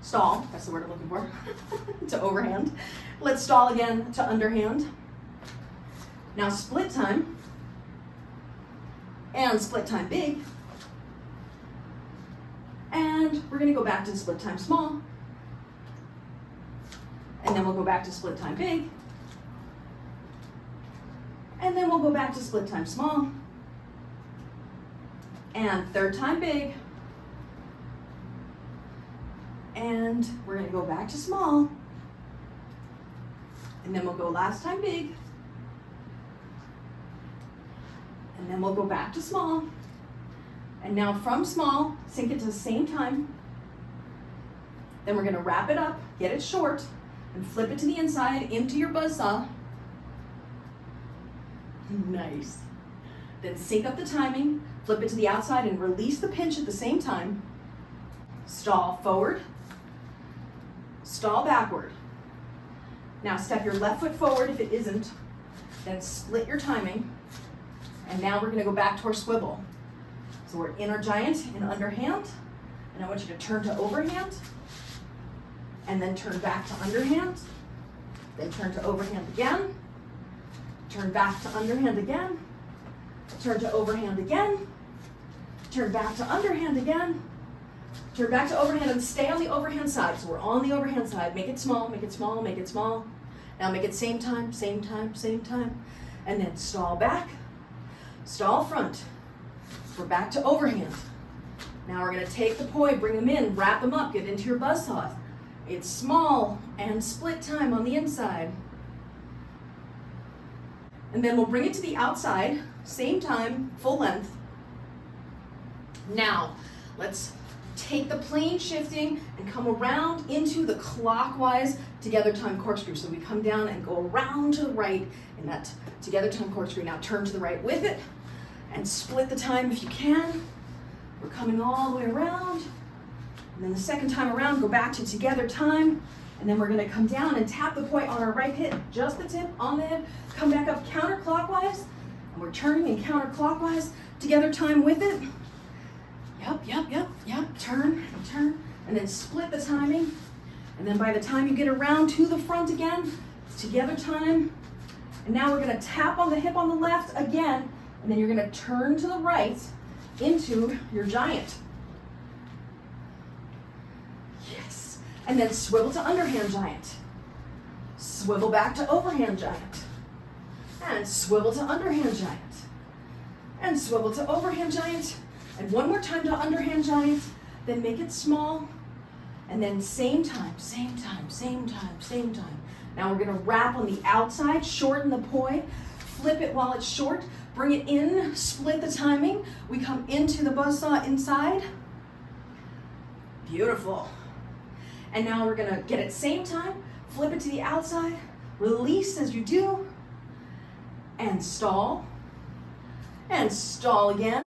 Stall, that's the word I'm looking for, to overhand. Let's stall again to underhand. Now split time, and split time big. And we're gonna go back to split time small. And then we'll go back to split time big. And then we'll go back to split time small. And third time big. And we're gonna go back to small. And then we'll go last time big. And then we'll go back to small. And now from small, sink it to the same time. Then we're gonna wrap it up, get it short, and flip it to the inside into your buzzsaw. Nice. Then sync up the timing, flip it to the outside and release the pinch at the same time. Stall forward, stall backward. Now step your left foot forward if it isn't, then split your timing. And now we're gonna go back to our swivel. So we're in our giant in underhand, and I want you to turn to overhand, and then turn back to underhand, then turn to overhand again, turn back to underhand again, turn to overhand again, turn back to underhand again, turn back to overhand, and stay on the overhand side. So we're on the overhand side. Make it small, make it small, make it small. Now make it same time, same time, same time. And then stall back, stall front. We're back to overhand. Now we're gonna take the poi, bring them in, wrap them up, get into your buzzsaw. It's small and split time on the inside. And then we'll bring it to the outside, same time, full length. Now, let's take the plane shifting and come around into the clockwise together time corkscrew. So we come down and go around to the right in that together time corkscrew. Now turn to the right with it and split the time if you can. We're coming all the way around. And then the second time around, go back to together time. And then we're gonna come down and tap the point on our right hip, just the tip on the hip. Come back up counterclockwise. And we're turning in counterclockwise, together time with it. Yep, turn and turn. And then split the timing. And then by the time you get around to the front again, it's together time. And now we're gonna tap on the hip on the left again. And then you're gonna turn to the right into your giant. Yes. And then swivel to underhand giant. Swivel back to overhand giant. And swivel to underhand giant. And swivel to overhand giant. And one more time to underhand giant. Then make it small. And then same time, same time, same time, same time. Now we're gonna wrap on the outside, shorten the poi, flip it while it's short, bring it in, split the timing. We come into the buzzsaw inside. Beautiful. And now we're gonna get it same time, flip it to the outside, release as you do, and stall again.